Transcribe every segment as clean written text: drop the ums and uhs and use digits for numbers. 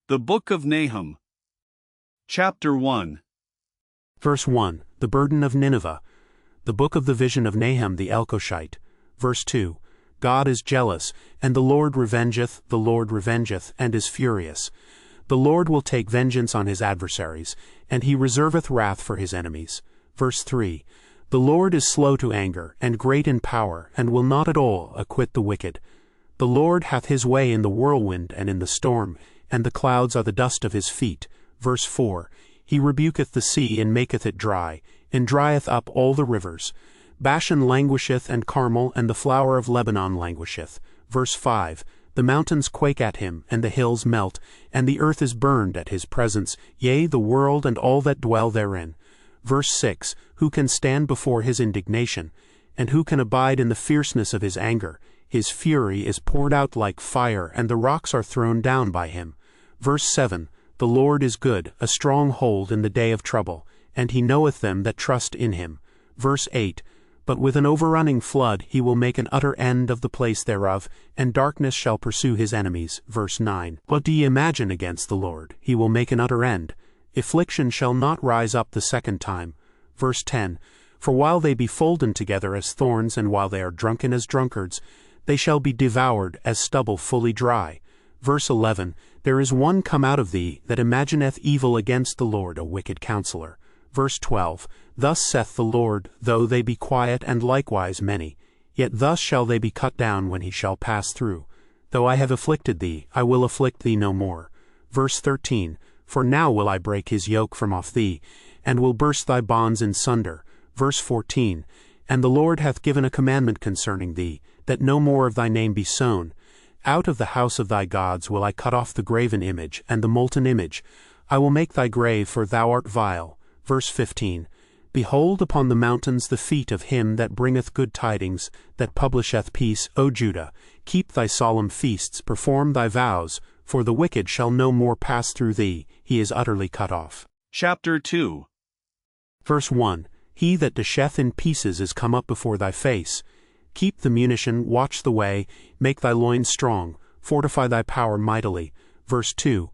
The Book of Nahum. Chapter 1. Verse 1, the burden of Nineveh. The book of the vision of Nahum the Elkoshite. Verse 2, God is jealous, and the Lord revengeth, and is furious. The Lord will take vengeance on his adversaries, and he reserveth wrath for his enemies. Verse 3, the Lord is slow to anger, and great in power, and will not at all acquit the wicked. The Lord hath his way in the whirlwind and in the storm, and the clouds are the dust of his feet. Verse 4, he rebuketh the sea, and maketh it dry, and drieth up all the rivers. Bashan languisheth, and Carmel, and the flower of Lebanon languisheth. Verse 5, the mountains quake at him, and the hills melt, and the earth is burned at his presence, yea, the world and all that dwell therein. Verse 6, who can stand before his indignation? And who can abide in the fierceness of his anger? His fury is poured out like fire, and the rocks are thrown down by him. Verse 7, the Lord is good, a strong hold in the day of trouble, and he knoweth them that trust in him. Verse 8, but with an overrunning flood he will make an utter end of the place thereof, and darkness shall pursue his enemies. Verse 9, what do ye imagine against the Lord? He will make an utter end. Affliction shall not rise up the second time. Verse 10, for while they be folden together as thorns, and while they are drunken as drunkards, they shall be devoured as stubble fully dry. Verse 11, there is one come out of thee that imagineth evil against the Lord, a wicked counselor. Verse 12, thus saith the Lord, though they be quiet and likewise many, yet thus shall they be cut down when he shall pass through. Though I have afflicted thee, I will afflict thee no more. Verse 13, for now will I break his yoke from off thee, and will burst thy bonds in sunder. Verse 14, and the Lord hath given a commandment concerning thee, that no more of thy name be sown. Out of the house of thy gods will I cut off the graven image, and the molten image. I will make thy grave, for thou art vile. Verse 15, behold upon the mountains the feet of him that bringeth good tidings, that publisheth peace, O Judah. Keep thy solemn feasts, perform thy vows, for the wicked shall no more pass through thee, he is utterly cut off. Chapter 2. Verse 1, he that dasheth in pieces is come up before thy face. Keep the munition, watch the way, make thy loins strong, fortify thy power mightily. Verse 2,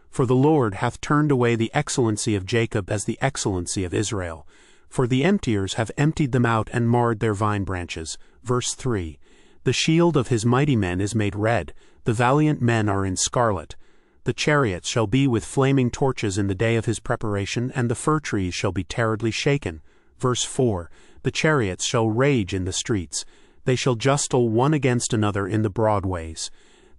for the Lord hath turned away the excellency of Jacob as the excellency of Israel. For the emptiers have emptied them out and marred their vine branches. Verse 3, the shield of his mighty men is made red, the valiant men are in scarlet. The chariots shall be with flaming torches in the day of his preparation, and the fir trees shall be terribly shaken. Verse 4, the chariots shall rage in the streets. They shall justle one against another in the broad ways.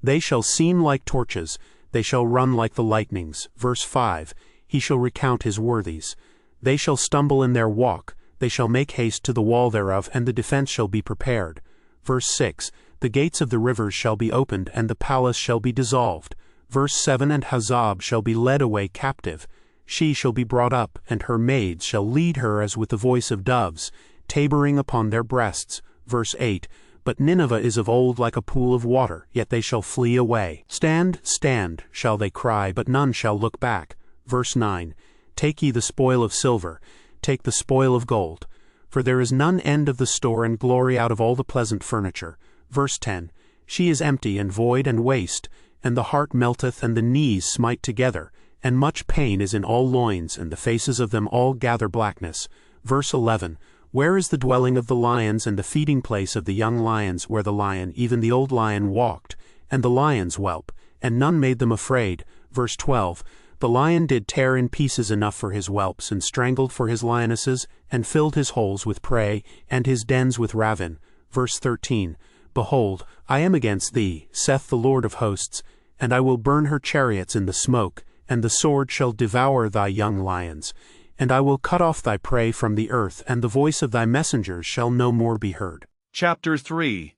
They shall seem like torches, they shall run like the lightnings. Verse 5, he shall recount his worthies. They shall stumble in their walk, they shall make haste to the wall thereof, and the defense shall be prepared. Verse 6, the gates of the rivers shall be opened, and the palace shall be dissolved. Verse 7, and Hazab shall be led away captive. She shall be brought up, and her maids shall lead her as with the voice of doves, tabering upon their breasts. Verse 8, but Nineveh is of old like a pool of water, yet they shall flee away. Stand, stand, shall they cry, but none shall look back. Verse 9, take ye the spoil of silver, take the spoil of gold, for there is none end of the store and glory out of all the pleasant furniture. Verse 10, she is empty and void and waste, and the heart melteth and the knees smite together, and much pain is in all loins, and the faces of them all gather blackness. Verse 11, where is the dwelling of the lions and the feeding place of the young lions, where the lion, even the old lion, walked, and the lions whelp, and none made them afraid? Verse 12, the lion did tear in pieces enough for his whelps, and strangled for his lionesses, and filled his holes with prey, and his dens with ravin. Verse 13, behold, I am against thee, saith the Lord of hosts, and I will burn her chariots in the smoke, and the sword shall devour thy young lions. And I will cut off thy prey from the earth, and the voice of thy messengers shall no more be heard. Chapter 3.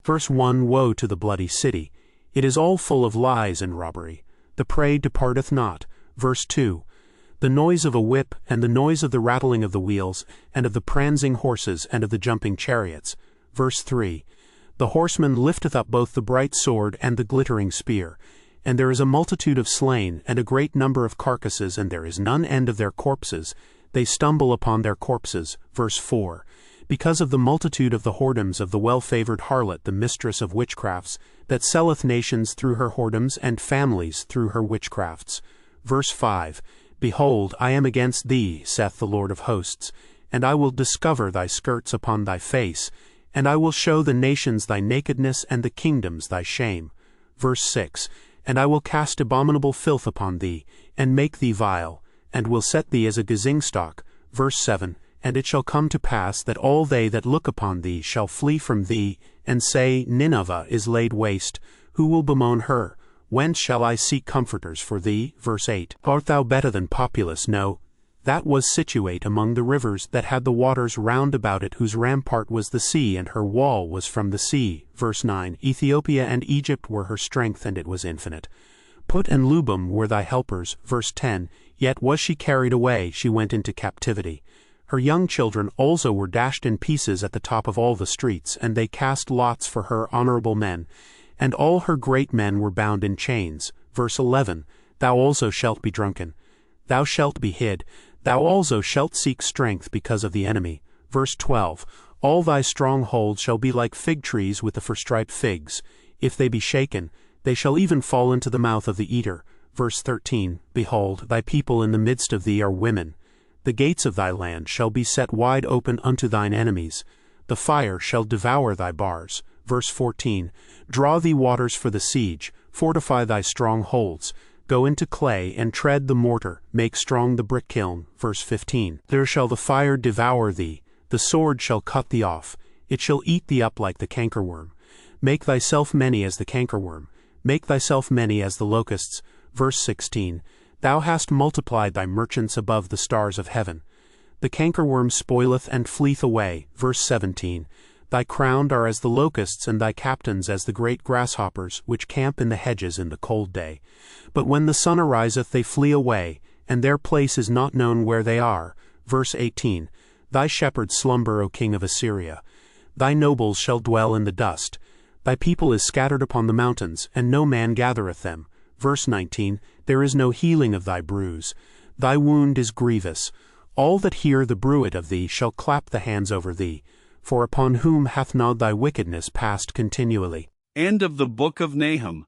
Verse 1, woe to the bloody city! It is all full of lies and robbery. The prey departeth not. Verse 2, the noise of a whip, and the noise of the rattling of the wheels, and of the prancing horses, and of the jumping chariots. Verse 3, the horseman lifteth up both the bright sword and the glittering spear. And there is a multitude of slain, and a great number of carcasses, and there is none end of their corpses. They stumble upon their corpses. Verse 4, because of the multitude of the whoredoms of the well-favored harlot, the mistress of witchcrafts, that selleth nations through her whoredoms, and families through her witchcrafts. Verse 5, Behold, I am against thee, saith the Lord of hosts, and I will discover thy skirts upon thy face, and I will show the nations thy nakedness, and the kingdoms thy shame. Verse 6, And I will cast abominable filth upon thee, and make thee vile, and will set thee as a gazing stock. Verse 7, And it shall come to pass that all they that look upon thee shall flee from thee, and say, Nineveh is laid waste. Who will bemoan her? Whence shall I seek comforters for thee? Verse 8, Art thou better than Populus? No, that was situate among the rivers that had the waters round about it, whose rampart was the sea, and her wall was from the sea. Verse 9, Ethiopia and Egypt were her strength, and it was infinite. Put and Lubim were thy helpers. Verse 10, Yet was she carried away, she went into captivity. Her young children also were dashed in pieces at the top of all the streets, and they cast lots for her honorable men, and all her great men were bound in chains. Verse 11, Thou also shalt be drunken. Thou shalt be hid. Thou also shalt seek strength because of the enemy. Verse 12, All thy strongholds shall be like fig trees with the forstriped figs. If they be shaken, they shall even fall into the mouth of the eater. Verse 13, Behold, thy people in the midst of thee are women. The gates of thy land shall be set wide open unto thine enemies. The fire shall devour thy bars. Verse 14, Draw thee waters for the siege, fortify thy strongholds. Go into clay, and tread the mortar, make strong the brick kiln. Verse 15, There shall the fire devour thee, the sword shall cut thee off, it shall eat thee up like the cankerworm. Make thyself many as the cankerworm, make thyself many as the locusts. Verse 16, Thou hast multiplied thy merchants above the stars of heaven. The cankerworm spoileth and fleeth away. Verse 17, Thy crowned are as the locusts, and thy captains as the great grasshoppers, which camp in the hedges in the cold day. But when the sun ariseth, they flee away, and their place is not known where they are. Verse 18, Thy shepherds slumber, O king of Assyria. Thy nobles shall dwell in the dust. Thy people is scattered upon the mountains, and no man gathereth them. Verse 19, There is no healing of thy bruise. Thy wound is grievous. All that hear the bruit of thee shall clap the hands over thee. For upon whom hath not thy wickedness passed continually? End of the Book of Nahum.